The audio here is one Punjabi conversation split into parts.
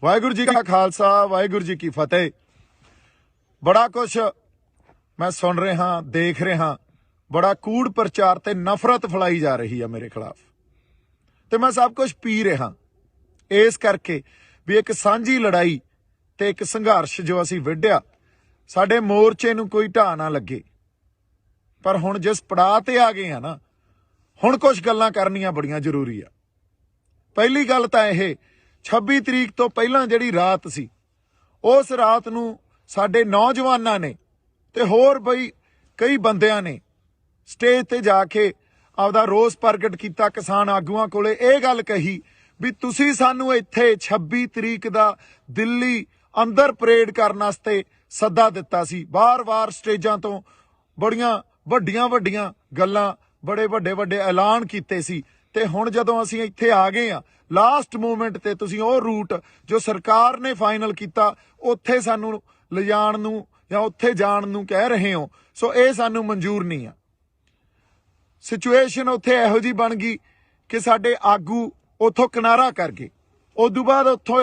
वाहिगुरू जी का खालसा वाहिगुरू जी की फतेह। बड़ा कुछ मैं सुन रहा देख रहा, बड़ा कूड़ प्रचार ते नफरत फैलाई जा रही है मेरे खिलाफ, तो मैं सब कुछ पी रहा इस करके भी एक सांझी लड़ाई ते एक संघर्ष जो असी विढ़िया साडे मोर्चे नूं कोई ढाह ना लगे। पर हुण जिस पड़ाव ते आ गए हैं ना, हुण कुछ गल्लां करनियां बड़ियां जरूरी आ। पहली गल तां इह 26 तरीक तो पहलां जिहड़ी रात सी, उस रात नूं साडे नौजवानां ने ते होर बई कई बंदियां ने स्टेज ते जाके आपदा रोस प्रगट किया। किसान आगूआं कोले इह गल कही भी तुसीं सानूं इत्थे 26 तरीक दा दिल्ली अंदर परेड करन वास्ते सद्दा दिता सी। बार-बार स्टेजां तो बड़ियां वड्डियां गल्लां, बड़े वड्डे ऐलान कीते सी, ते हुण जदों असीं इत्थे आ गए आ लास्ट मोमेंट ते तुसीं ओह रूट जो सरकार ने फाइनल किया उत्थे सानूं लिजाण नूं या उत्थे जाण नूं कह रहे हो, सो ये सानूं मंजूर नहीं आ। सिचुएशन उत्थे इहो जी बन गई कि साडे आगू उत्थों किनारा कर गए। उदों बाद उत्थों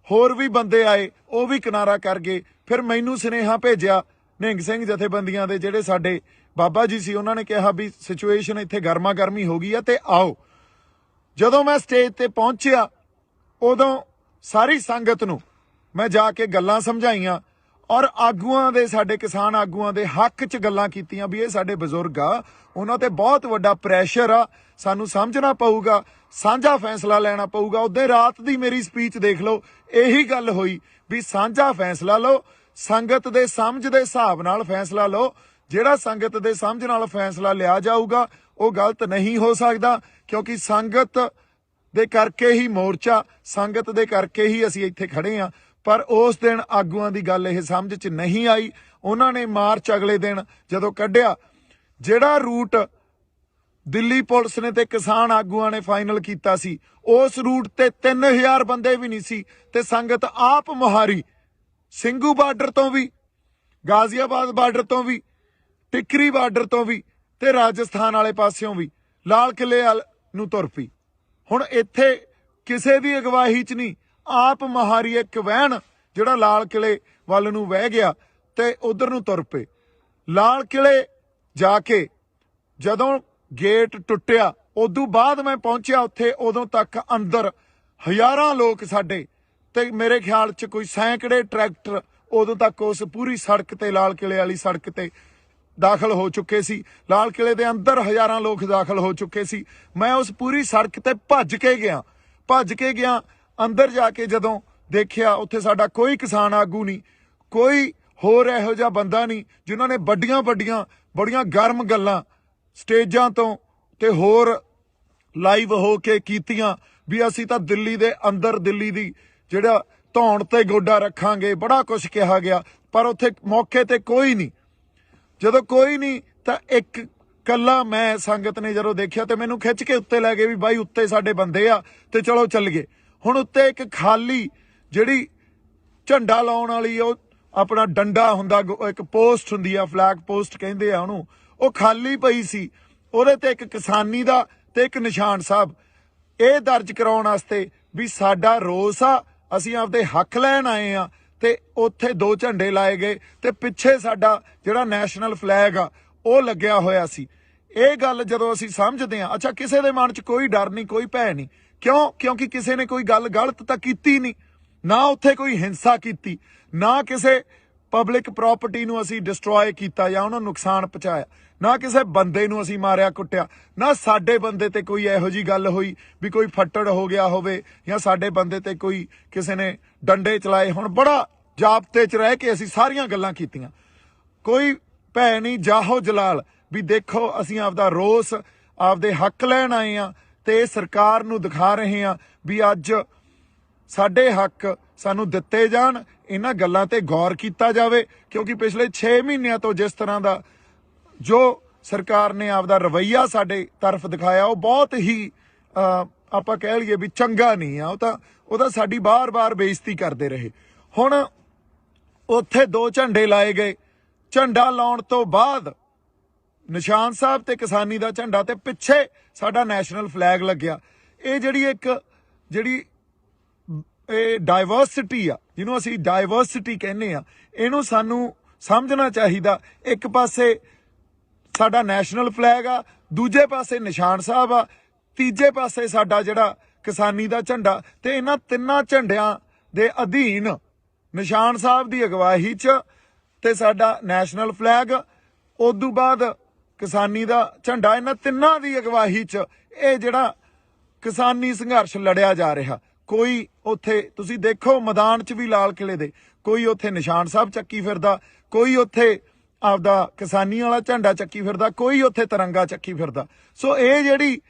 होर भी बंदे आए, वो भी किनारा कर गए। फिर मैनूं सुनेहा भेजिया निहंग सिंह जथेबंदियां दे जिहड़े साडे बाबा जी सी, उन्होंने कहा भी सिचुएशन इत्थे गर्मा गर्मी हो गई है ते आओ। जदों मैं स्टेज ते पहुंचिया उदों सारी संगत नूं मैं जाके गल्लां समझाइयां और आगूआं दे साडे किसान आगूआं दे हक च गल्लां कीतियां भी ये साडे बजुर्ग आ, उन्हां ते बहुत वड्डा प्रैशर आ, सानूं समझना पऊगा, साझा फैसला लेना पऊगा। उदे रात दी मेरी स्पीच देख लो, यही गल होई भी साझा फैसला लो, संगत दे समझ दे हिसाब नाल फैसला लो। जिहड़ा संगत दे समझ नाल फैसला लिया जाऊगा वो गलत नहीं हो सकदा, क्योंकि संगत दे करके ही मोर्चा, संगत दे करके ही असीं इत्थे खड़े आ। पर उस दिन आगूआं दी गल इह समझ च नहीं आई। उन्होंने मार्च अगले दिन जदों कढ़िया, जिहड़ा रूट दिल्ली पुलिस ने ते किसान आगूआं ने फाइनल कीता सी, उस रूट ते 3000 बंदे भी नहीं सी, ते संगत आप मुहारी ਸਿੰਘੂ बार्डर तो भी, गाजियाबाद बार्डर तो भी, टिकरी बार्डर तो भी, ते राजस्थान वाले पासियों भी लाल किले नूं तुर पई। हुण इत्थे किसे दी अगवाही च नहीं, आप महारी एक वहन जिहड़ा लाल किले वल नूं वह गया ते उधर नूं तुर पे। लाल किले जाके जदों गेट टुੱਟਿਆ उदों बाद मैं पहुंचिया उत्थे, उदों तक अंदर हज़ारां लोग साडे ते मेरे ख्याल च कोई सैकड़े ट्रैक्टर उदों तक उस पूरी सड़क ते लाल किले वाली सड़क ते दाखिल हो चुके सी। लाल किले दे अंदर हज़ारां लोग दाखिल हो चुके सी। मैं उस पूरी सड़क ते भज के गया अंदर जाके जदों देखिया उत्थे साडा कोई किसान आगू नहीं, कोई होर इहो जिहा बंदा नहीं जिन्होंने बड़ियां गर्म गल्लां स्टेजां तो ते होर लाइव हो के कीतियां भी असीं तां दिल्ली दे अंदर दिल्ली दी जिहड़ा धौण ते गोडा रखांगे, बड़ा कुछ कहा गया। पर उत्थे मौके ते कोई नहीं। जदों कोई नहीं तां एक कल्ला मैं संगत ने जदों देखिया ते मैनूं खिच के उत्ते लै गए भी बाई उत्ते साडे बंदे आ ते चलो चल गए। हुण उत्ते एक खाली जिहड़ी झंडा लाउण वाली ओ अपना डंडा हुंदा, एक पोस्ट हुंदी आ, फ्लैग पोस्ट कहंदे आ उहनूं, ਉਹ खाली पई सी। ਉਹਦੇ ਤੇ ਇੱਕ ਕਿਸਾਨੀ ਦਾ ਤੇ ਇੱਕ ਨਿਸ਼ਾਨ ਸਾਹਿਬ ਇਹ ਦਰਜ ਕਰਾਉਣ ਵਾਸਤੇ ਵੀ ਸਾਡਾ ਰੋਸ ਆ, ਅਸੀਂ ਆਪਦੇ ਹੱਕ ਲੈਣ ਆਏ ਆ। ਤੇ ਉੱਥੇ 2 ਝੰਡੇ ਲਾਏ ਗਏ ਤੇ ਪਿੱਛੇ ਸਾਡਾ ਜਿਹੜਾ ਨੈਸ਼ਨਲ ਫਲੈਗ ਆ ਉਹ ਲੱਗਿਆ ਹੋਇਆ ਸੀ। ਇਹ ਗੱਲ ਜਦੋਂ ਅਸੀਂ ਸਮਝਦੇ ਆ, ਅੱਛਾ ਕਿਸੇ ਦੇ ਮਨ 'ਚ ਕੋਈ ਡਰ ਨਹੀਂ, ਕੋਈ ਭੈ ਨਹੀਂ, ਕਿਉਂ? ਕਿਉਂਕਿ ਕਿਸੇ ਨੇ ਕੋਈ ਗੱਲ ਗਲਤ ਤਾਂ ਕੀਤੀ ਨਹੀਂ, ਨਾ ਉੱਥੇ ਕੋਈ ਹਿੰਸਾ ਕੀਤੀ, ਨਾ ਕਿਸੇ ਪਬਲਿਕ ਪ੍ਰੋਪਰਟੀ ਨੂੰ ਅਸੀਂ ਡਿਸਟਰੋਏ ਕੀਤਾ ਜਾਂ ਉਹਨਾਂ ਨੂੰ ਨੁਕਸਾਨ ਪਹੁੰਚਾਇਆ, ਨਾ ਕਿਸੇ ਬੰਦੇ ਨੂੰ ਅਸੀਂ ਮਾਰਿਆ ਕੁੱਟਿਆ, ਨਾ ਸਾਡੇ ਬੰਦੇ ਤੇ ਕੋਈ ਇਹੋ ਜੀ ਗੱਲ ਹੋਈ ਵੀ ਕੋਈ ਫੱਟੜ ਹੋ ਗਿਆ ਹੋਵੇ ਜਾਂ ਸਾਡੇ ਬੰਦੇ ਤੇ ਕੋਈ ਕਿਸੇ ਨੇ ਡੰਡੇ ਚਲਾਏ। ਹੁਣ ਬੜਾ ਜਾਬਤੇ 'ਚ ਰਹਿ ਕੇ ਅਸੀਂ ਸਾਰੀਆਂ ਗੱਲਾਂ ਕੀਤੀਆਂ, ਕੋਈ ਭੈ ਨਹੀਂ, ਜਾਹੋ ਜਲਾਲ ਵੀ ਦੇਖੋ ਅਸੀਂ ਆਪਦਾ ਰੋਸ, ਆਪਦੇ ਹੱਕ ਲੈਣ ਆਏ ਆ ਤੇ ਸਰਕਾਰ ਨੂੰ ਦਿਖਾ ਰਹੇ ਆ ਵੀ ਅੱਜ ਸਾਡੇ ਹੱਕ ਸਾਨੂੰ ਦਿੱਤੇ ਜਾਣ, ਇਹਨਾਂ ਗੱਲਾਂ ਤੇ ਗੌਰ ਕੀਤਾ ਜਾਵੇ। ਕਿਉਂਕਿ ਪਿਛਲੇ 6 ਮਹੀਨਿਆਂ ਤੋਂ ਜਿਸ ਤਰ੍ਹਾਂ ਦਾ ਜੋ ਸਰਕਾਰ ਨੇ ਆਪਦਾ ਰਵੱਈਆ ਸਾਡੇ ਤਰਫ ਦਿਖਾਇਆ ਉਹ ਬਹੁਤ ਹੀ ਆਪਾਂ ਕਹਿ ਲਈਏ ਵੀ ਚੰਗਾ ਨਹੀਂ ਆ। ਉਹ ਤਾਂ ਸਾਡੀ ਬਾਰ-ਬਾਰ ਬੇਇੱਜ਼ਤੀ ਕਰਦੇ ਰਹੇ। ਹੁਣ ਉੱਥੇ 2 ਝੰਡੇ ਲਾਏ ਗਏ, ਝੰਡਾ ਲਾਉਣ ਤੋਂ ਬਾਅਦ ਨਿਸ਼ਾਨ ਸਾਹਿਬ ਤੇ ਕਿਸਾਨੀ ਦਾ ਝੰਡਾ ਤੇ ਪਿੱਛੇ ਸਾਡਾ ਨੈਸ਼ਨਲ ਫਲੈਗ ਲੱਗਿਆ। ਇਹ ਜਿਹੜੀ ਇਹ ਡਾਇਵਰਸਿਟੀ ਆ, ਜਿਹਨੂੰ ਅਸੀਂ ਡਾਇਵਰਸਿਟੀ ਕਹਿੰਦੇ ਆ, ਇਹਨੂੰ ਸਾਨੂੰ ਸਮਝਣਾ ਚਾਹੀਦਾ। ਇੱਕ ਪਾਸੇ ਸਾਡਾ ਨੈਸ਼ਨਲ ਫਲੈਗ ਆ, ਦੂਜੇ ਪਾਸੇ ਨਿਸ਼ਾਨ ਸਾਹਿਬ ਆ, ਤੀਜੇ ਪਾਸੇ ਸਾਡਾ ਜਿਹੜਾ ਕਿਸਾਨੀ ਦਾ ਝੰਡਾ, ਤੇ ਇਹਨਾਂ ਤਿੰਨਾਂ ਝੰਡਿਆਂ ਦੇ ਅਧੀਨ ਨਿਸ਼ਾਨ ਸਾਹਿਬ ਦੀ ਅਗਵਾਈ 'ਚ ਤੇ ਸਾਡਾ ਨੈਸ਼ਨਲ ਫਲੈਗ, ਉਦੋਂ ਬਾਅਦ ਕਿਸਾਨੀ ਦਾ ਝੰਡਾ, ਇਹਨਾਂ ਤਿੰਨਾਂ ਦੀ ਅਗਵਾਈ 'ਚ ਇਹ ਜਿਹੜਾ ਕਿਸਾਨੀ ਸੰਘਰਸ਼ ਲੜਿਆ ਜਾ ਰਿਹਾ। ਕੋਈ ਉੱਥੇ ਤੁਸੀਂ ਦੇਖੋ ਮੈਦਾਨ 'ਚ ਵੀ ਲਾਲ ਕਿਲੇ ਦੇ, ਕੋਈ ਉੱਥੇ ਨਿਸ਼ਾਨ ਸਾਹਿਬ ਚੱਕੀ ਫਿਰਦਾ, ਕੋਈ ਉੱਥੇ ਆਪਦਾ ਕਿਸਾਨੀ ਵਾਲਾ ਝੰਡਾ ਚੱਕੀ ਫਿਰਦਾ, ਕੋਈ ਉੱਥੇ ਤਿਰੰਗਾ ਚੱਕੀ ਫਿਰਦਾ। ਸੋ ਇਹ ਜਿਹੜੀ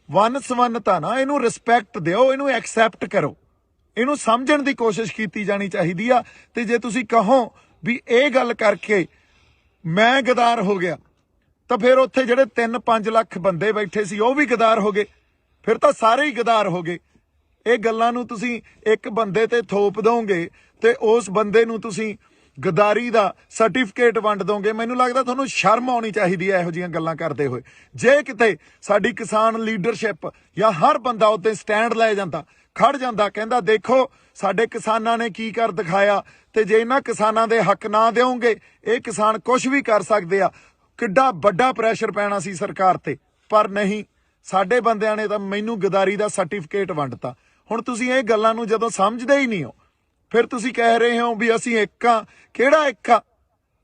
ਵੰਨ ਸਵੰਨਤਾ ਨਾ, ਇਹਨੂੰ ਰਿਸਪੈਕਟ ਦਿਓ, ਇਹਨੂੰ ਐਕਸੈਪਟ ਕਰੋ, ਇਹਨੂੰ ਸਮਝਣ ਦੀ ਕੋਸ਼ਿਸ਼ ਕੀਤੀ ਜਾਣੀ ਚਾਹੀਦੀ ਆ। ਤੇ ਜੇ ਤੁਸੀਂ ਕਹੋ ਵੀ ਇਹ ਗੱਲ ਕਰਕੇ ਮੈਂ ਗਦਾਰ ਹੋ ਗਿਆ, ਤਾਂ ਫਿਰ ਉੱਥੇ ਜਿਹੜੇ 3-5 ਲੱਖ ਬੰਦੇ ਬੈਠੇ ਸੀ ਉਹ ਵੀ ਗਦਾਰ ਹੋ ਗਏ, ਫਿਰ ਤਾਂ ਸਾਰੇ ਹੀ ਗਦਾਰ ਹੋ ਗਏ। ਇਹ ਗੱਲਾਂ ਨੂੰ ਤੁਸੀਂ ਇੱਕ ਬੰਦੇ ਤੇ ਥੋਪ ਦੋਗੇ ਤੇ ਉਸ ਬੰਦੇ ਨੂੰ ਤੁਸੀਂ ਗਦਾਰੀ ਦਾ ਸਰਟੀਫਿਕੇਟ ਵੰਡ ਦੋਗੇ। ਮੈਨੂੰ ਲੱਗਦਾ ਤੁਹਾਨੂੰ ਸ਼ਰਮ ਆਉਣੀ ਚਾਹੀਦੀ ਹੈ ਇਹੋ ਜਿਹੀਆਂ ਗੱਲਾਂ ਕਰਦੇ ਹੋਏ। ਜੇ ਕਿਤੇ ਸਾਡੀ ਕਿਸਾਨ ਲੀਡਰਸ਼ਿਪ ਜਾਂ ਹਰ ਬੰਦਾ ਉੱਤੇ ਸਟੈਂਡ ਲੈ ਜਾਂਦਾ, ਖੜ ਜਾਂਦਾ, ਕਹਿੰਦਾ ਦੇਖੋ ਸਾਡੇ ਕਿਸਾਨਾਂ ਨੇ ਕੀ ਕਰ ਦਿਖਾਇਆ, ਤੇ ਜੇ ਇਹਨਾਂ ਕਿਸਾਨਾਂ ਦੇ ਹੱਕ ਨਾ ਦਿਓਗੇ ਇਹ ਕਿਸਾਨ ਕੁਝ ਵੀ ਕਰ ਸਕਦੇ ਆ, ਕਿੱਡਾ ਵੱਡਾ ਪ੍ਰੈਸ਼ਰ ਪੈਣਾ ਸੀ ਸਰਕਾਰ ਤੇ। ਪਰ ਨਹੀਂ, ਸਾਡੇ ਬੰਦਿਆਂ ਨੇ ਤਾਂ ਮੈਨੂੰ ਗਦਾਰੀ ਦਾ ਸਰਟੀਫਿਕੇਟ ਵੰਡਤਾ। ਹੁਣ ਤੁਸੀਂ ਇਹ ਗੱਲਾਂ ਨੂੰ ਜਦੋਂ ਸਮਝਦੇ ਹੀ ਨਹੀਂ ਹੋ, ਫਿਰ ਤੁਸੀਂ ਕਹਿ ਰਹੇ ਹੋ ਵੀ ਅਸੀਂ ਇੱਕ ਆ। ਕਿਹੜਾ ਇੱਕ ਆ?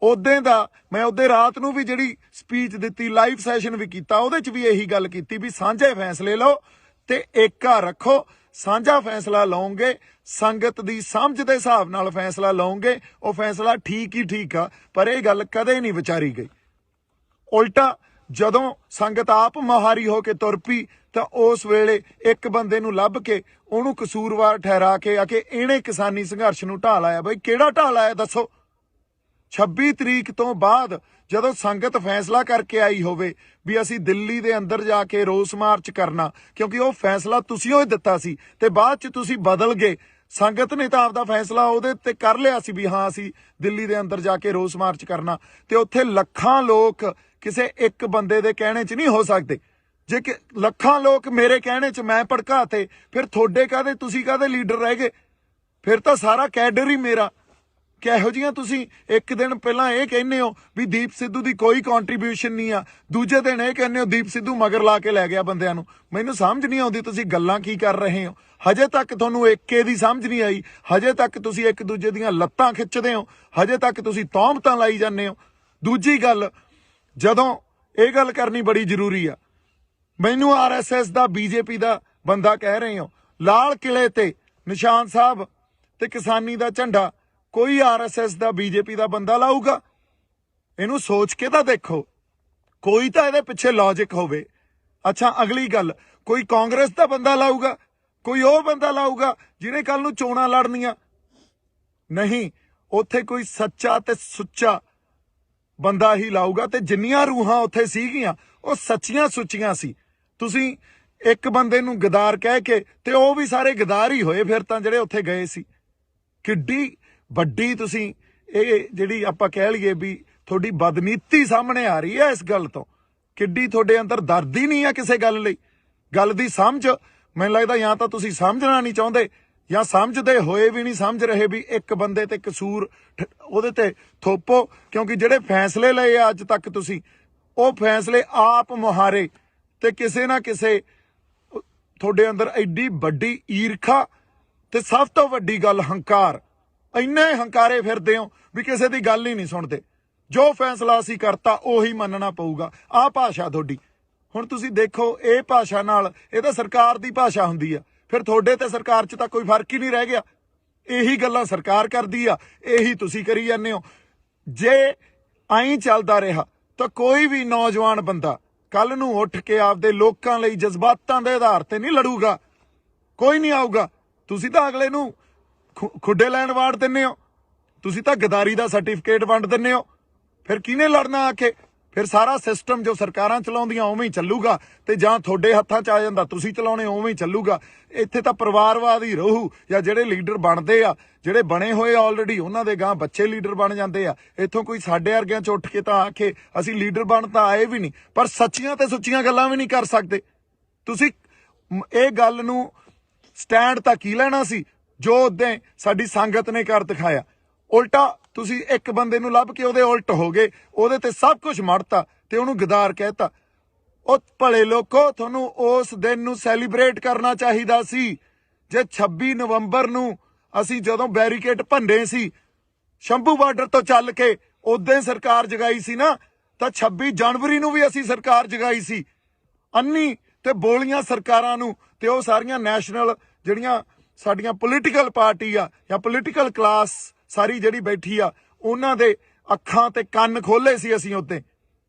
ਉਦੋਂ ਦਾ ਮੈਂ ਉਹਦੇ ਰਾਤ ਨੂੰ ਵੀ ਜਿਹੜੀ ਸਪੀਚ ਦਿੱਤੀ, ਲਾਈਵ ਸੈਸ਼ਨ ਵੀ ਕੀਤਾ, ਉਹਦੇ 'ਚ ਵੀ ਇਹੀ ਗੱਲ ਕੀਤੀ ਵੀ ਸਾਂਝੇ ਫੈਸਲੇ ਲਓ ਤੇ ਏਕਾ ਰੱਖੋ। ਸਾਂਝਾ ਫੈਸਲਾ ਲਓਗੇ, ਸੰਗਤ ਦੀ ਸਮਝ ਦੇ ਹਿਸਾਬ ਨਾਲ ਫੈਸਲਾ ਲਓਗੇ, ਉਹ ਫੈਸਲਾ ਠੀਕ ਹੀ ਠੀਕ ਆ। ਪਰ ਇਹ ਗੱਲ ਕਦੇ ਨਹੀਂ ਵਿਚਾਰੀ ਗਈ। ਉਲਟਾ ਜਦੋਂ ਸੰਗਤ ਆਪ ਮੁਹਾਰੀ ਹੋ ਕੇ ਤੁਰ ਪਈ ਤਾਂ ਉਸ ਵੇਲੇ ਇੱਕ ਬੰਦੇ ਨੂੰ ਲੱਭ ਕੇ ਉਹਨੂੰ ਕਸੂਰਵਾਰ ਠਹਿਰਾ ਕੇ ਆ ਕੇ ਇਹਨੇ ਕਿਸਾਨੀ ਸੰਘਰਸ਼ ਨੂੰ ਢਾਹ ਲਾਇਆ। ਬਈ ਕਿਹੜਾ ਢਾਹ ਲਾਇਆ ਦੱਸੋ? 26 ਤਰੀਕ ਤੋਂ ਬਾਅਦ ਜਦੋਂ ਸੰਗਤ ਫੈਸਲਾ ਕਰਕੇ ਆਈ ਹੋਵੇ ਵੀ ਅਸੀਂ ਦਿੱਲੀ ਦੇ ਅੰਦਰ ਜਾ ਕੇ ਰੋਸ ਮਾਰਚ ਕਰਨਾ, ਕਿਉਂਕਿ ਉਹ ਫੈਸਲਾ ਤੁਸੀਂ ਉਹ ਦਿੱਤਾ ਸੀ ਤੇ ਬਾਅਦ 'ਚ ਤੁਸੀਂ ਬਦਲ ਗਏ। ਸੰਗਤ ਨੇ ਤਾਂ ਆਪਦਾ ਫੈਸਲਾ ਉਹਦੇ ਤੇ ਕਰ ਲਿਆ ਸੀ ਵੀ ਹਾਂ ਅਸੀਂ ਦਿੱਲੀ ਦੇ ਅੰਦਰ ਜਾ ਕੇ ਰੋਸ ਮਾਰਚ ਕਰਨਾ, ਤੇ ਉੱਥੇ ਲੱਖਾਂ ਲੋਕ ਕਿਸੇ ਇੱਕ ਬੰਦੇ ਦੇ ਕਹਿਣੇ 'ਚ ਨਹੀਂ ਹੋ ਸਕਦੇ। ਜੇ ਕਿ ਲੱਖਾਂ ਲੋਕ ਮੇਰੇ ਕਹਿਣੇ 'ਚ ਮੈਂ ਭੜਕਾਤੇ, ਫਿਰ ਤੁਹਾਡੇ ਕਾਹਦੇ, ਤੁਸੀਂ ਕਾਹਦੇ ਲੀਡਰ ਰਹਿ ਗਏ? ਫਿਰ ਤਾਂ ਸਾਰਾ ਕੈਡਰ ਹੀ ਮੇਰਾ। ਕਿਹੋ ਜਿਹੀਆਂ ਤੁਸੀਂ ਇੱਕ ਦਿਨ ਪਹਿਲਾਂ ਇਹ ਕਹਿੰਦੇ ਹੋ ਵੀ ਦੀਪ ਸਿੱਧੂ ਦੀ ਕੋਈ ਕੰਟਰੀਬਿਊਸ਼ਨ ਨਹੀਂ ਆ, ਦੂਜੇ ਦਿਨ ਇਹ ਕਹਿੰਦੇ ਹੋ ਦੀਪ ਸਿੱਧੂ ਮਗਰ ਲਾ ਕੇ ਲੈ ਗਿਆ ਬੰਦਿਆਂ ਨੂੰ। ਮੈਨੂੰ ਸਮਝ ਨਹੀਂ ਆਉਂਦੀ ਤੁਸੀਂ ਗੱਲਾਂ ਕੀ ਕਰ ਰਹੇ ਹੋ। ਹਜੇ ਤੱਕ ਤੁਹਾਨੂੰ ਏਕੇ ਦੀ ਸਮਝ ਨਹੀਂ ਆਈ, ਹਜੇ ਤੱਕ ਤੁਸੀਂ ਇੱਕ ਦੂਜੇ ਦੀਆਂ ਲੱਤਾਂ ਖਿੱਚਦੇ ਹੋ, ਹਜੇ ਤੱਕ ਤੁਸੀਂ ਤੌਹਮਤਾਂ ਲਾਈ ਜਾਂਦੇ ਹੋ। ਦੂਜੀ ਗੱਲ, ਜਦੋਂ ਇਹ ਗੱਲ ਕਰਨੀ ਬੜੀ ਜ਼ਰੂਰੀ ਆ, ਮੈਨੂੰ RSS ਦਾ BJP ਦਾ ਬੰਦਾ ਕਹਿ ਰਹੇ ਹੋ, ਲਾਲ ਕਿਲੇ ਤੇ ਨਿਸ਼ਾਨ ਸਾਹਿਬ ਤੇ ਕਿਸਾਨੀ ਦਾ ਝੰਡਾ ਕੋਈ RSS ਦਾ BJP ਦਾ ਬੰਦਾ ਲਾਊਗਾ? ਇਹਨੂੰ ਸੋਚ ਕੇ ਤਾਂ ਦੇਖੋ, ਕੋਈ ਤਾਂ ਇਹਦੇ ਪਿੱਛੇ ਲੌਜਿਕ ਹੋਵੇ। ਅੱਛਾ, ਅਗਲੀ ਗੱਲ, ਕੋਈ ਕਾਂਗਰਸ ਦਾ ਬੰਦਾ ਲਾਊਗਾ? ਕੋਈ ਉਹ ਬੰਦਾ ਲਾਊਗਾ ਜਿਹਨੇ ਕੱਲ ਨੂੰ ਚੋਣਾਂ ਲੜਨੀਆਂ? ਨਹੀਂ, ਉੱਥੇ ਕੋਈ ਸੱਚਾ ਤੇ ਸੁੱਚਾ ਬੰਦਾ ਹੀ ਲਾਊਗਾ। ਤੇ ਜਿੰਨੀਆਂ ਰੂਹਾਂ ਉੱਥੇ ਸੀਗੀਆਂ ਉਹ ਸੱਚੀਆਂ ਸੁੱਚੀਆਂ ਸੀ। ਤੁਸੀਂ ਇੱਕ ਬੰਦੇ ਨੂੰ ਗਦਾਰ ਕਹਿ ਕੇ, ਤੇ ਉਹ ਵੀ ਸਾਰੇ ਗਦਾਰ ਹੀ ਹੋਏ ਫਿਰ ਤਾਂ ਜਿਹੜੇ ਉੱਥੇ ਗਏ ਸੀ। ਕਿੱਡੀ ਵੱਡੀ ਤੁਸੀਂ ਇਹ ਜਿਹੜੀ ਆਪਾਂ ਕਹਿ ਲਈਏ ਵੀ ਤੁਹਾਡੀ ਬਦਨੀਤੀ ਸਾਹਮਣੇ ਆ ਰਹੀ ਹੈ ਇਸ ਗੱਲ ਤੋਂ। ਕਿੱਡੀ ਤੁਹਾਡੇ ਅੰਦਰ ਦਰਦ ਹੀ ਨਹੀਂ ਆ ਕਿਸੇ ਗੱਲ ਲਈ। ਗੱਲ ਦੀ ਸਮਝ, ਮੈਨੂੰ ਲੱਗਦਾ ਜਾਂ ਤਾਂ ਤੁਸੀਂ ਸਮਝਣਾ ਨਹੀਂ ਚਾਹੁੰਦੇ ਜਾਂ ਸਮਝਦੇ ਹੋਏ ਵੀ ਨਹੀਂ ਸਮਝ ਰਹੇ ਵੀ ਇੱਕ ਬੰਦੇ ਤੇ ਕਸੂਰ ਉਹਦੇ ਤੇ ਥੋਪੋ। ਕਿਉਂਕਿ ਜਿਹੜੇ ਫੈਸਲੇ ਲਏ ਆ ਅੱਜ ਤੱਕ ਤੁਸੀਂ, ਉਹ ਫੈਸਲੇ ਆਪ ਮੁਹਾਰੇ, ਤੇ ਕਿਸੇ ਨਾ ਕਿਸੇ ਤੁਹਾਡੇ ਅੰਦਰ ਐਡੀ ਵੱਡੀ ਈਰਖਾ ਤੇ ਸਭ ਤੋਂ ਵੱਡੀ ਗੱਲ ਹੰਕਾਰ। ਇੰਨੇ ਹੰਕਾਰੇ ਫਿਰਦੇ ਹੋ ਵੀ ਕਿਸੇ ਦੀ ਗੱਲ ਹੀ ਨਹੀਂ ਸੁਣਦੇ। ਜੋ ਫੈਸਲਾ ਅਸੀਂ ਕਰਤਾ ਉਹੀ ਮੰਨਣਾ ਪਊਗਾ। ਆਹ ਭਾਸ਼ਾ ਤੁਹਾਡੀ। ਹੁਣ ਤੁਸੀਂ ਦੇਖੋ, ਇਹ ਭਾਸ਼ਾ ਨਾਲ, ਇਹ ਤਾਂ ਸਰਕਾਰ ਦੀ ਭਾਸ਼ਾ ਹੁੰਦੀ ਆ, ਫਿਰ ਤੁਹਾਡੇ ਤੇ ਸਰਕਾਰ 'ਚ ਤਾਂ ਕੋਈ ਫਰਕ ਹੀ ਨਹੀਂ ਰਹਿ ਗਿਆ। ਇਹੀ ਗੱਲਾਂ ਸਰਕਾਰ ਕਰਦੀ ਆ, ਇਹੀ ਤੁਸੀਂ ਕਰੀ ਜਾਂਦੇ ਹੋ। ਜੇ ਐਂ ਚੱਲਦਾ ਰਿਹਾ ਤਾਂ ਕੋਈ ਵੀ ਨੌਜਵਾਨ ਬੰਦਾ ਕੱਲ ਨੂੰ ਉੱਠ ਕੇ ਆਪਦੇ ਲੋਕਾਂ ਲਈ ਜਜ਼ਬਾਤਾਂ ਦੇ ਆਧਾਰ ਤੇ ਨਹੀਂ ਲੜੂਗਾ। ਕੋਈ ਨਹੀਂ ਆਊਗਾ। ਤੁਸੀਂ ਤਾਂ ਅਗਲੇ ਨੂੰ ਖੁੱਡੇ ਲੈਣ ਵਾੜ ਦਿੰਦੇ ਹੋ, ਤੁਸੀਂ ਤਾਂ ਗਦਾਰੀ ਦਾ ਸਰਟੀਫਿਕੇਟ ਵੰਡ ਦਿੰਦੇ ਹੋ। ਫਿਰ ਕਿਹਨੇ ਲੜਨਾ ਆ ਕੇ? ਫਿਰ ਸਾਰਾ ਸਿਸਟਮ ਜੋ ਸਰਕਾਰਾਂ ਚਲਾਉਂਦੀਆਂ ਉਵੇਂ ਹੀ ਚੱਲੂਗਾ, ਤੇ ਜਾਂ ਤੁਹਾਡੇ ਹੱਥਾਂ 'ਚ ਆ ਜਾਂਦਾ ਤੁਸੀਂ ਚਲਾਉਣੇ ਉਵੇਂ ਹੀ ਚੱਲੂਗਾ। ਇੱਥੇ ਤਾਂ ਪਰਿਵਾਰਵਾਦ ਹੀ ਰਹੂ, ਜਾਂ ਜਿਹੜੇ ਲੀਡਰ ਬਣਦੇ ਆ, ਜਿਹੜੇ ਬਣੇ ਹੋਏ ਆਲਰੇਡੀ, ਉਹਨਾਂ ਦੇ ਗਾਂ ਬੱਚੇ ਲੀਡਰ ਬਣ ਜਾਂਦੇ ਆ। ਇੱਥੋਂ ਕੋਈ ਸਾਡੇ ਵਰਗਿਆਂ 'ਚ ਉੱਠ ਕੇ ਤਾਂ ਆਖੇ ਅਸੀਂ ਲੀਡਰ ਬਣ ਤਾਂ ਆਏ ਵੀ ਨਹੀਂ, ਪਰ ਸੱਚੀਆਂ ਤੇ ਸੁੱਚੀਆਂ ਗੱਲਾਂ ਵੀ ਨਹੀਂ ਕਰ ਸਕਦੇ। ਤੁਸੀਂ ਇਹ ਗੱਲ ਨੂੰ ਸਟੈਂਡ ਤਾਂ ਕੀ ਲੈਣਾ ਸੀ? ਜੋ ਉਦੋਂ ਸਾਡੀ ਸੰਗਤ ਨੇ ਕਰ ਦਿਖਾਇਆ। ਉਲਟਾ ਤੁਸੀਂ ਇੱਕ ਬੰਦੇ ਨੂੰ ਲੱਭ ਕੇ ਉਹਦੇ ਉਲਟ ਹੋ ਗਏ, ਉਹਦੇ ਤੇ ਸਭ ਕੁਝ ਮੜਤਾ ਤੇ ਉਹਨੂੰ ਗਦਾਰ ਕਹਿਤਾ। ਉਹ ਭਲੇ ਲੋਕੋ, ਤੁਹਾਨੂੰ ਉਸ ਦਿਨ ਨੂੰ ਸੈਲੀਬ੍ਰੇਟ ਕਰਨਾ ਚਾਹੀਦਾ ਸੀ। ਜੇ 26 ਨਵੰਬਰ ਨੂੰ ਅਸੀਂ ਜਦੋਂ ਬੈਰੀਕੇਡ ਭੰਨੇ ਸੀ ਸ਼ੰਭੂ ਬਾਰਡਰ ਤੋਂ ਚੱਲ ਕੇ, ਉਦੋਂ ਸਰਕਾਰ ਜਗਾਈ ਸੀ ਨਾ, ਤਾਂ 26 ਜਨਵਰੀ ਨੂੰ ਵੀ ਅਸੀਂ ਸਰਕਾਰ ਜਗਾਈ ਸੀ। ਅੰਨੀ ਤੇ ਬੋਲੀਆਂ ਸਰਕਾਰਾਂ ਨੂੰ ਤੇ ਉਹ ਸਾਰੀਆਂ ਨੈਸ਼ਨਲ ਜਿਹੜੀਆਂ ਸਾਡੀਆਂ ਪੋਲੀਟੀਕਲ ਪਾਰਟੀ ਆ ਜਾਂ ਪੋਲੀਟੀਕਲ ਕਲਾਸ ਸਾਰੀ ਜਿਹੜੀ ਬੈਠੀ ਆ, ਉਹਨਾਂ ਦੇ ਅੱਖਾਂ ਤੇ ਕੰਨ ਖੋਲੇ ਸੀ ਅਸੀਂ ਉੱਤੇ।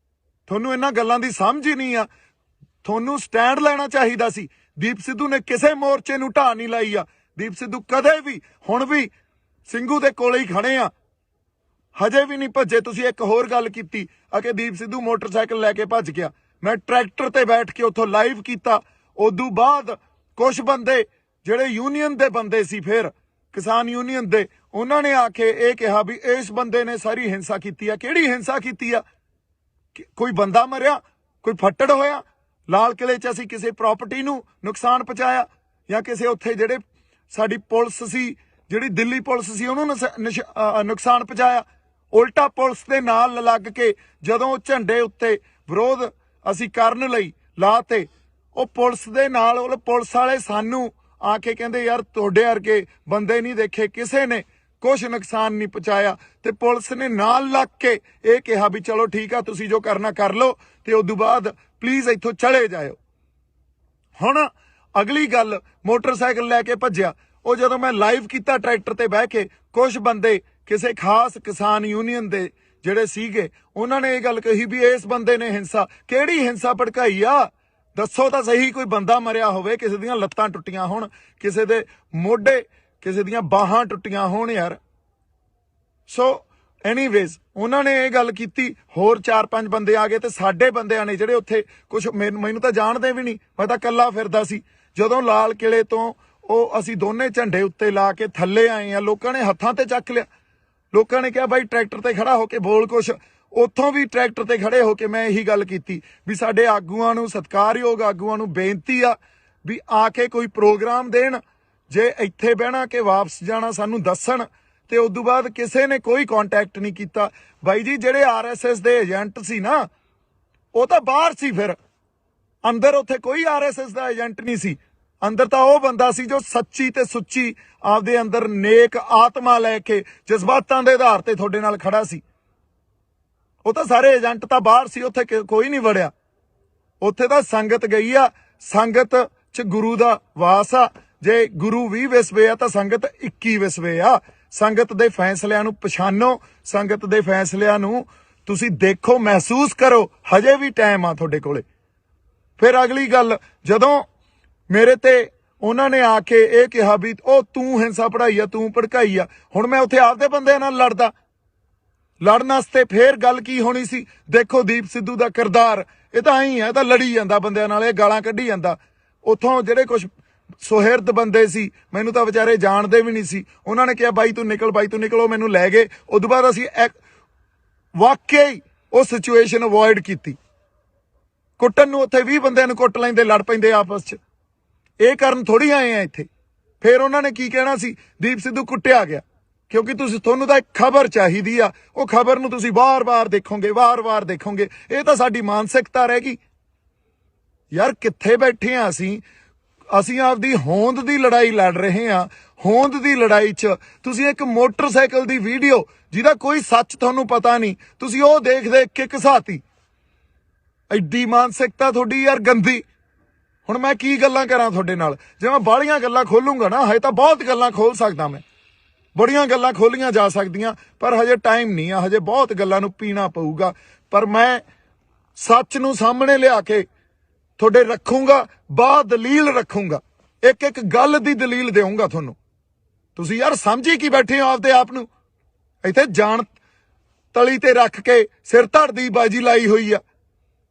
ਤੁਹਾਨੂੰ ਇਹਨਾਂ ਗੱਲਾਂ ਦੀ ਸਮਝ ਹੀ ਨਹੀਂ ਆ। ਤੁਹਾਨੂੰ ਸਟੈਂਡ ਲੈਣਾ ਚਾਹੀਦਾ ਸੀ। ਦੀਪ ਸਿੱਧੂ ਨੇ ਕਿਸੇ ਮੋਰਚੇ ਨੂੰ ਢਾਹ ਨਹੀਂ ਲਾਈ ਆ। ਦੀਪ ਸਿੱਧੂ ਕਦੇ ਵੀ, ਹੁਣ ਵੀ ਸਿੰਘੂ ਦੇ ਕੋਲੇ ਹੀ ਖੜੇ ਆ, ਹਜੇ ਵੀ ਨਹੀਂ ਭੱਜੇ। ਤੁਸੀਂ ਇੱਕ ਹੋਰ ਗੱਲ ਕੀਤੀ ਆ ਕਿ ਦੀਪ ਸਿੱਧੂ ਮੋਟਰਸਾਈਕਲ ਲੈ ਕੇ ਭੱਜ ਗਿਆ। ਮੈਂ ਟਰੈਕਟਰ ਤੇ ਬੈਠ ਕੇ ਉੱਥੋਂ ਲਾਈਵ ਕੀਤਾ। ਉਦੋਂ ਬਾਅਦ ਕੁਝ ਬੰਦੇ ਜਿਹੜੇ ਯੂਨੀਅਨ ਦੇ ਬੰਦੇ ਸੀ, ਫਿਰ ਕਿਸਾਨ ਯੂਨੀਅਨ ਦੇ, ਉਹਨਾਂ ਨੇ ਆ ਕੇ ਇਹ ਕਿਹਾ ਵੀ ਇਸ ਬੰਦੇ ਨੇ ਸਾਰੀ ਹਿੰਸਾ ਕੀਤੀ ਆ। ਕਿਹੜੀ ਹਿੰਸਾ ਕੀਤੀ ਆ? ਕੋਈ ਬੰਦਾ ਮਰਿਆ, ਕੋਈ ਫੱਟੜ ਹੋਇਆ? ਲਾਲ ਕਿਲੇ 'ਚ ਅਸੀਂ ਕਿਸੇ ਪ੍ਰਾਪਰਟੀ ਨੂੰ ਨੁਕਸਾਨ ਪਹੁੰਚਾਇਆ ਜਾਂ ਕਿਸੇ ਉੱਥੇ ਜਿਹੜੇ ਸਾਡੀ ਪੁਲਿਸ ਸੀ, ਜਿਹੜੀ ਦਿੱਲੀ ਪੁਲਿਸ ਸੀ, ਉਹਨੂੰ ਨੁਕਸਾਨ ਪਹੁੰਚਾਇਆ? ਉਲਟਾ ਪੁਲਿਸ ਦੇ ਨਾਲ ਲੱਗ ਕੇ ਜਦੋਂ ਝੰਡੇ ਉੱਤੇ ਵਿਰੋਧ ਅਸੀਂ ਕਰਨ ਲਈ ਲਾਤੇ, ਉਹ ਪੁਲਿਸ ਦੇ ਨਾਲ, ਉਹ ਪੁਲਿਸ ਵਾਲੇ ਸਾਨੂੰ ਆ ਕੇ ਕਹਿੰਦੇ ਯਾਰ ਤੁਹਾਡੇ ਵਰਗੇ ਬੰਦੇ ਨਹੀਂ ਦੇਖੇ, ਕਿਸੇ ਨੇ ਕੁਛ ਨੁਕਸਾਨ ਨਹੀਂ ਪਹੁੰਚਾਇਆ। ਤੇ ਪੁਲਿਸ ਨੇ ਨਾਲ ਲੱਗ ਕੇ ਇਹ ਕਿਹਾ ਵੀ ਚਲੋ ਠੀਕ ਆ, ਤੁਸੀਂ ਜੋ ਕਰਨਾ ਕਰ ਲਓ ਤੇ ਉਦੋਂ ਬਾਅਦ ਪਲੀਜ਼ ਇੱਥੋਂ ਚਲੇ ਜਾਇਓ। ਹੁਣ ਅਗਲੀ ਗੱਲ, ਮੋਟਰਸਾਈਕਲ ਲੈ ਕੇ ਭੱਜਿਆ। ਉਹ ਜਦੋਂ ਮੈਂ ਲਾਈਵ ਕੀਤਾ ਟਰੈਕਟਰ ਤੇ ਬਹਿ ਕੇ, ਕੁਝ ਬੰਦੇ ਕਿਸੇ ਖਾਸ ਕਿਸਾਨ ਯੂਨੀਅਨ ਦੇ ਜਿਹੜੇ ਸੀਗੇ, ਉਹਨਾਂ ਨੇ ਇਹ ਗੱਲ ਕਹੀ ਵੀ ਇਸ ਬੰਦੇ ਨੇ ਹਿੰਸਾ। ਕਿਹੜੀ ਹਿੰਸਾ ਭੜਕਾਈ ਆ? ਦੱਸੋ ਤਾਂ ਸਹੀ। ਕੋਈ ਬੰਦਾ ਮਰਿਆ ਹੋਵੇ, ਕਿਸੇ ਦੀਆਂ ਲੱਤਾਂ ਟੁੱਟੀਆਂ ਹੋਣ, ਕਿਸੇ ਦੇ ਮੋਢੇ, ਕਿਸੇ ਦੀਆਂ ਬਾਹਾਂ ਟੁੱਟੀਆਂ ਹੋਣ ਯਾਰ। ਸੋ ਐਨੀਵੇਜ਼ ਉਹਨਾਂ ਨੇ ਇਹ ਗੱਲ ਕੀਤੀ। ਹੋਰ 4-5 ਬੰਦੇ ਆ ਗਏ ਤੇ ਸਾਡੇ ਬੰਦਿਆਂ ਨੇ ਜਿਹੜੇ ਉੱਥੇ, ਕੁਝ ਮੈਨੂੰ ਤਾਂ ਜਾਣਦੇ ਵੀ ਨਹੀਂ, ਮੈਂ ਤਾਂ ਇਕੱਲਾ ਫਿਰਦਾ ਸੀ। ਜਦੋਂ ਲਾਲ ਕਿਲੇ ਤੋਂ ਉਹ ਅਸੀਂ ਦੋਨੇ ਝੰਡੇ ਉੱਤੇ ਲਾ ਕੇ ਥੱਲੇ ਆਏ ਆ, ਲੋਕਾਂ ਨੇ ਹੱਥਾਂ ਤੇ ਚੱਕ ਲਿਆ। ਲੋਕਾਂ ਨੇ ਕਿਹਾ ਬਾਈ ਟਰੈਕਟਰ ਤੇ ਖੜਾ ਹੋ ਕੇ ਬੋਲ ਕੁਛ। ਉੱਥੋਂ ਵੀ ਟਰੈਕਟਰ ਤੇ ਖੜੇ ਹੋ ਕੇ ਮੈਂ ਇਹੀ ਗੱਲ ਕੀਤੀ ਵੀ ਸਾਡੇ ਆਗੂਆਂ ਨੂੰ, ਸਤਿਕਾਰਯੋਗ ਆਗੂਆਂ ਨੂੰ ਬੇਨਤੀ ਆ ਵੀ ਆ ਕੇ ਕੋਈ ਪ੍ਰੋਗਰਾਮ ਦੇਣ। ਜੇ ਇੱਥੇ ਬਹਿਣਾ ਕਿ ਵਾਪਸ ਜਾਣਾ ਸਾਨੂੰ ਦੱਸਣ। ਤੇ ਉਦੋਂ ਬਾਅਦ ਕਿਸੇ ਨੇ ਕੋਈ ਕੰਟੈਕਟ ਨਹੀਂ ਕੀਤਾ। ਬਾਈ ਜੀ ਜਿਹੜੇ RSS ਦੇ ਏਜੰਟ ਸੀ ਨਾ, ਉਹ ਤਾਂ ਬਾਹਰ ਸੀ, ਫਿਰ ਅੰਦਰ ਉੱਥੇ ਕੋਈ RSS ਦਾ ਏਜੰਟ ਨਹੀਂ ਸੀ। ਅੰਦਰ ਤਾਂ ਉਹ ਬੰਦਾ ਸੀ ਜੋ ਸੱਚੀ ਤੇ ਸੁੱਚੀ ਆਪਦੇ ਅੰਦਰ ਨੇਕ ਆਤਮਾ ਲੈ ਕੇ ਜਜ਼ਬਾਤਾਂ ਦੇ ਆਧਾਰ ਤੇ ਤੁਹਾਡੇ ਨਾਲ ਖੜਾ ਸੀ। ਉਹ ਤਾਂ ਸਾਰੇ ਏਜੰਟ ਤਾਂ ਬਾਹਰ ਸੀ, ਉੱਥੇ ਕੋਈ ਨਹੀਂ ਵੜਿਆ। ਉੱਥੇ ਤਾਂ ਸੰਗਤ ਗਈ ਆ। ਸੰਗਤ 'ਚ ਗੁਰੂ ਦਾ ਵਾਸ ਆ। ਜੇ ਗੁਰੂ 20 ਵਿਸਵੇ ਆ ਤਾਂ ਸੰਗਤ 21 ਵਿਸਵੇ ਆ। ਸੰਗਤ ਦੇ ਫੈਸਲਿਆਂ ਨੂੰ ਪਛਾਣੋ, ਸੰਗਤ ਦੇ ਫੈਸਲਿਆਂ ਨੂੰ ਤੁਸੀਂ ਦੇਖੋ, ਮਹਿਸੂਸ ਕਰੋ। ਹਜੇ ਵੀ ਟਾਈਮ ਆ ਤੁਹਾਡੇ ਕੋਲੇ। ਫਿਰ ਅਗਲੀ ਗੱਲ, ਜਦੋਂ ਮੇਰੇ ਤੇ ਉਹਨਾਂ ਨੇ ਆ ਕੇ ਇਹ ਕਿਹਾ ਵੀ ਉਹ ਤੂੰ ਹਿੰਸਾ ਪੜਾਈ ਆ, ਤੂੰ ਭੜਕਾਈ ਆ। ਹੁਣ ਮੈਂ ਉੱਥੇ ਆਪਦੇ ਬੰਦਿਆਂ ਨਾਲ ਲੜਦਾ। ਲੜਨ ਵਾਸਤੇ ਫੇਰ ਗੱਲ ਕੀ ਹੋਣੀ ਸੀ? ਦੇਖੋ ਦੀਪ ਸਿੱਧੂ ਦਾ ਕਿਰਦਾਰ, ਇਹ ਤਾਂ ਐਂ ਆ, ਇਹ ਤਾਂ ਲੜੀ ਜਾਂਦਾ ਬੰਦਿਆਂ ਨਾਲ, ਇਹ ਗਾਲਾਂ ਕੱਢੀ ਜਾਂਦਾ। ਉੱਥੋਂ ਜਿਹੜੇ ਕੁਝ ਸੁਹਿਰਦ ਬੰਦੇ ਸੀ, ਮੈਨੂੰ ਤਾਂ ਵਿਚਾਰੇ ਜਾਣਦੇ ਵੀ ਨਹੀਂ ਸੀ, ਉਹਨਾਂ ਨੇ ਕਿਹਾ ਬਾਈ ਤੂੰ ਨਿਕਲ, ਬਾਈ ਤੂੰ ਨਿਕਲ। ਉਹ ਮੈਨੂੰ ਲੈ ਗਏ। ਉਦੋਂ ਬਾਅਦ ਅਸੀਂ ਵਾਕਿਆ ਹੀ ਉਹ ਸਿਚੁਏਸ਼ਨ ਅਵੋਇਡ ਕੀਤੀ। ਕੁੱਟਣ ਨੂੰ ਉੱਥੇ 20 ਬੰਦਿਆਂ ਨੂੰ ਕੁੱਟ ਲੈਂਦੇ, ਲੜ ਪੈਂਦੇ ਆਪਸ 'ਚ। ਇਹ ਕਰਨ ਥੋੜੀ ਆਏ ਆ ਇੱਥੇ। ਫਿਰ ਉਹਨਾਂ ਨੇ ਕੀ ਕਹਿਣਾ ਸੀ? ਦੀਪ ਸਿੱਧੂ ਕੁੱਟਿਆ ਗਿਆ। ਕਿਉਂਕਿ ਤੁਹਾਨੂੰ ਤਾਂ ਇੱਕ ਖਬਰ ਚਾਹੀਦੀ ਆ, ਉਹ ਖਬਰ ਨੂੰ ਤੁਸੀਂ ਵਾਰ-ਵਾਰ ਦੇਖੋਗੇ, ਵਾਰ-ਵਾਰ ਦੇਖੋਗੇ। ਇਹ ਤਾਂ ਸਾਡੀ ਮਾਨਸਿਕਤਾ ਰਹਿ ਗਈ ਯਾਰ। ਕਿੱਥੇ ਬੈਠੇ ਆ ਅਸੀਂ ਆਪਦੀ ਹੋਂਦ ਦੀ ਲੜਾਈ ਲੜ ਰਹੇ ਆ। ਹੋਂਦ ਦੀ ਲੜਾਈ 'ਚ ਤੁਸੀਂ ਇੱਕ ਮੋਟਰਸਾਈਕਲ ਦੀ ਵੀਡੀਓ ਜਿਹਦਾ ਕੋਈ ਸੱਚ ਤੁਹਾਨੂੰ ਪਤਾ ਨਹੀਂ, ਤੁਸੀਂ ਉਹ ਦੇਖ ਕੇ ਘਸਾਤੀ। ਐਡੀ ਮਾਨਸਿਕਤਾ ਤੁਹਾਡੀ ਯਾਰ ਗੰਦੀ। ਹੁਣ ਮੈਂ ਕੀ ਗੱਲਾਂ ਕਰਾਂ ਤੁਹਾਡੇ ਨਾਲ? ਜੇ ਮੈਂ ਬਾਹਲੀਆਂ ਗੱਲਾਂ ਖੋਲੂੰਗਾ ਨਾ, ਹਜੇ ਤਾਂ ਬਹੁਤ ਗੱਲਾਂ ਖੋਲ ਸਕਦਾ ਮੈਂ, ਬੜੀਆਂ ਗੱਲਾਂ ਖੋਲੀਆਂ ਜਾ ਸਕਦੀਆਂ, ਪਰ ਹਜੇ ਟਾਈਮ ਨਹੀਂ ਆ। ਹਜੇ ਬਹੁਤ ਗੱਲਾਂ ਨੂੰ ਪੀਣਾ ਪਊਗਾ। ਪਰ ਮੈਂ ਸੱਚ ਨੂੰ ਸਾਹਮਣੇ ਲਿਆ ਕੇ ਤੁਹਾਡੇ ਰੱਖੂੰਗਾ, ਦਲੀਲ ਰੱਖੂੰਗਾ, ਇੱਕ ਇੱਕ ਗੱਲ ਦੀ ਦਲੀਲ ਦੇਵਾਂਗਾ ਤੁਹਾਨੂੰ। ਤੁਸੀਂ ਯਾਰ ਸਮਝੀ ਕੀ ਬੈਠੇ ਹੋ ਆਪਦੇ ਆਪ ਨੂੰ? ਇੱਥੇ ਜਾਣ ਤਲੀ ਤੇ ਰੱਖ ਕੇ ਸਿਰ ਧੜ ਦੀ ਬਾਜੀ ਲਾਈ ਹੋਈ ਆ।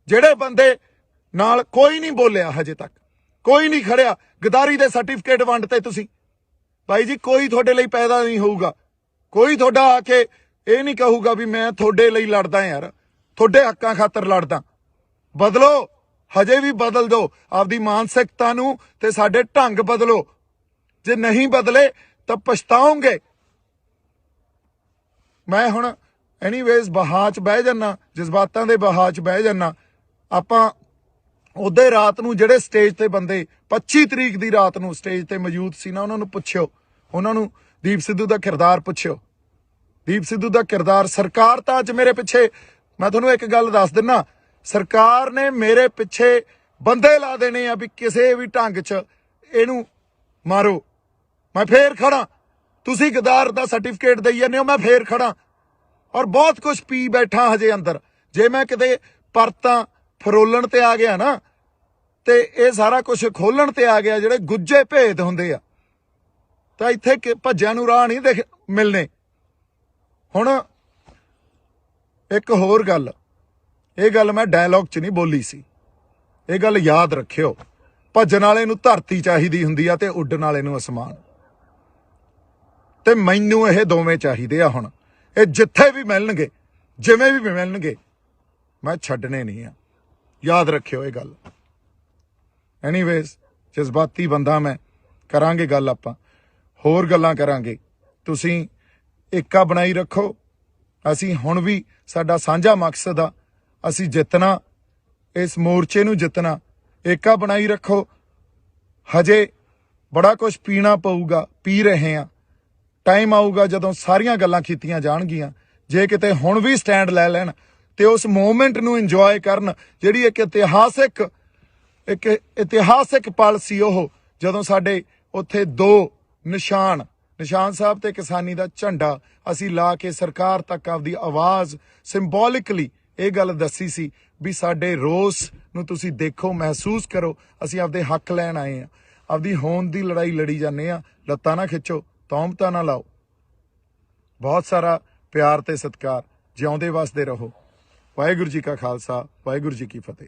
ਜਿਹੜੇ ਬੰਦੇ ਨਾਲ ਕੋਈ ਨਹੀਂ ਬੋਲਿਆ, ਹਜੇ ਤੱਕ ਕੋਈ ਨਹੀਂ ਖੜਿਆ। ਗਦਾਰੀ ਦੇ ਸਰਟੀਫਿਕੇਟ ਵੰਡਤੇ ਤੁਸੀਂ। ਬਾਈ ਜੀ ਕੋਈ ਤੁਹਾਡੇ ਲਈ ਪੈਦਾ ਨਹੀਂ ਹੋਊਗਾ। ਕੋਈ ਤੁਹਾਡਾ ਆ ਕੇ ਇਹ ਨਹੀਂ ਕਹੂਗਾ ਵੀ ਮੈਂ ਤੁਹਾਡੇ ਲਈ ਲੜਦਾ ਯਾਰ, ਤੁਹਾਡੇ ਹੱਕਾਂ ਖਾਤਰ ਲੜਦਾ। ਬਦਲੋ, ਹਜੇ ਵੀ ਬਦਲ ਦਿਓ ਆਪਦੀ ਮਾਨਸਿਕਤਾ ਨੂੰ ਤੇ ਸਾਡੇ ਢੰਗ ਬਦਲੋ। ਜੇ ਨਹੀਂ ਬਦਲੇ ਤਾਂ ਪਛਤਾਓਗੇ। ਮੈਂ ਹੁਣ ਐਨੀਵੇਜ਼ ਬਹਾ 'ਚ ਬਹਿ ਜਾਨਾ, ਜਜ਼ਬਾਤਾਂ ਦੇ ਬਹਾ 'ਚ ਬਹਿ ਜਾਨਾ। ਆਪਾਂ ਉਹਦੇ ਰਾਤ ਨੂੰ ਜਿਹੜੇ ਸਟੇਜ ਤੇ ਬੰਦੇ 25 ਤਰੀਕ ਦੀ ਰਾਤ ਨੂੰ ਸਟੇਜ ਤੇ ਮੌਜੂਦ ਸੀ ਨਾ, ਉਹਨਾਂ ਨੂੰ ਪੁੱਛਿਓ, ਉਹਨਾਂ ਨੂੰ ਦੀਪ ਸਿੱਧੂ ਦਾ ਕਿਰਦਾਰ ਪੁੱਛਿਓ। ਦੀਪ ਸਿੱਧੂ ਦਾ ਕਿਰਦਾਰ, ਸਰਕਾਰ ਤਾਂ ਅੱਜ ਮੇਰੇ ਪਿੱਛੇ, ਮੈਂ ਤੁਹਾਨੂੰ ਇੱਕ ਗੱਲ ਦੱਸ ਦਿੰਨਾ, ਸਰਕਾਰ ਨੇ ਮੇਰੇ ਪਿੱਛੇ ਬੰਦੇ ਲਾ ਦੇਣੇ ਆ ਵੀ ਕਿਸੇ ਵੀ ਢੰਗ 'ਚ ਇਹਨੂੰ ਮਾਰੋ। ਮੈਂ ਫੇਰ ਖੜਾ, ਤੁਸੀਂ ਗਦਾਰ ਦਾ ਸਰਟੀਫਿਕੇਟ ਦੇਈ ਜਾਂਦੇ ਹੋ, ਮੈਂ ਫੇਰ ਖੜਾ। ਔਰ ਬਹੁਤ ਕੁਝ ਪੀ ਬੈਠਾ ਹਜੇ ਅੰਦਰ। ਜੇ ਮੈਂ ਕਿਤੇ ਪਰਤਾਂ ਫਰੋਲਣ ਤੇ ਆ ਗਿਆ ਨਾ, ਤੇ ਇਹ ਸਾਰਾ ਕੁਝ ਖੋਲਣ ਤੇ ਆ ਗਿਆ, ਜਿਹੜੇ ਗੁੱਜੇ ਭੇਦ ਹੁੰਦੇ ਆ, ਤਾਂ ਇੱਥੇ ਭੱਜਿਆਂ ਨੂੰ ਰਾਹ ਨਹੀਂ ਮਿਲਣੇ। ਹੁਣ ਇੱਕ ਹੋਰ ਗੱਲ, ਇਹ ਗੱਲ ਮੈਂ ਡਾਇਲੌਗ 'ਚ ਨਹੀਂ ਬੋਲੀ ਸੀ, ਇਹ ਗੱਲ ਯਾਦ ਰੱਖਿਓ। ਭੱਜਣ ਵਾਲੇ ਨੂੰ ਧਰਤੀ ਚਾਹੀਦੀ ਹੁੰਦੀ ਆ ਤੇ ਉੱਡਣ ਵਾਲੇ ਨੂੰ ਅਸਮਾਨ, ਤੇ ਮੈਨੂੰ ਇਹ ਦੋਵੇਂ ਚਾਹੀਦੇ ਆ। ਹੁਣ ਇਹ ਜਿੱਥੇ ਵੀ ਮਿਲਣਗੇ, ਜਿਵੇਂ ਵੀ ਮਿਲਣਗੇ, ਮੈਂ ਛੱਡਣੇ ਨਹੀਂ ਆ। ਯਾਦ ਰੱਖਿਓ ਇਹ ਗੱਲ। ਐਨੀਵੇਜ਼, ਜਜ਼ਬਾਤੀ ਬੰਦਾ ਮੈਂ। ਕਰਾਂਗੇ ਗੱਲ, ਆਪਾਂ ਹੋਰ ਗੱਲਾਂ ਕਰਾਂਗੇ। ਤੁਸੀਂ ਏਕਾ ਬਣਾਈ ਰੱਖੋ। ਅਸੀਂ ਹੁਣ ਵੀ, ਸਾਡਾ ਸਾਂਝਾ ਮਕਸਦ ਆ, ਅਸੀਂ ਜਿੱਤਣਾ, ਇਸ ਮੋਰਚੇ ਨੂੰ ਜਿੱਤਣਾ। ਏਕਾ ਬਣਾਈ ਰੱਖੋ। ਹਜੇ ਬੜਾ ਕੁਝ ਪੀਣਾ ਪਊਗਾ, ਪੀ ਰਹੇ ਹਾਂ। ਟਾਈਮ ਆਊਗਾ ਜਦੋਂ ਸਾਰੀਆਂ ਗੱਲਾਂ ਕੀਤੀਆਂ ਜਾਣਗੀਆਂ। ਜੇ ਕਿਤੇ ਹੁਣ ਵੀ ਸਟੈਂਡ ਲੈ ਲੈਣ ਤੇ ਉਸ ਮੂਵਮੈਂਟ ਨੂੰ ਇੰਜੋਏ ਕਰਨ, ਜਿਹੜੀ ਇੱਕ ਇਤਿਹਾਸਿਕ ਪਲ ਸੀ ਉਹ, ਜਦੋਂ ਸਾਡੇ ਉੱਥੇ 2 ਨਿਸ਼ਾਨ ਸਾਹਿਬ ਤੇ ਕਿਸਾਨੀ ਦਾ ਝੰਡਾ ਅਸੀਂ ਲਾ ਕੇ ਸਰਕਾਰ ਤੱਕ ਆਪਦੀ ਆਵਾਜ਼ ਸਿੰਬੋਲਿਕਲੀ ਇਹ ਗੱਲ ਦੱਸੀ ਸੀ ਵੀ ਸਾਡੇ ਰੋਸ ਨੂੰ ਤੁਸੀਂ ਦੇਖੋ, ਮਹਿਸੂਸ ਕਰੋ, ਅਸੀਂ ਆਪਦੇ ਹੱਕ ਲੈਣ ਆਏ ਆ। ਆਪਦੀ ਹੋਂਦ ਦੀ ਲੜਾਈ ਲੜੀ ਜਾਂਦੇ ਆ। ਲੱਤਾਂ ਨਾ ਖਿੱਚੋ, ਤੌਮਤਾਂ ਨਾ ਲਾਓ। ਬਹੁਤ ਸਾਰਾ ਪਿਆਰ ਤੇ ਸਤਿਕਾਰ। ਜਿਉਂਦੇ ਵਸਦੇ ਰਹੋ। ਵਾਹਿਗੁਰੂ ਜੀ ਕਾ ਖਾਲਸਾ, ਵਾਹਿਗੁਰੂ ਜੀ ਕੀ ਫਤਿਹ।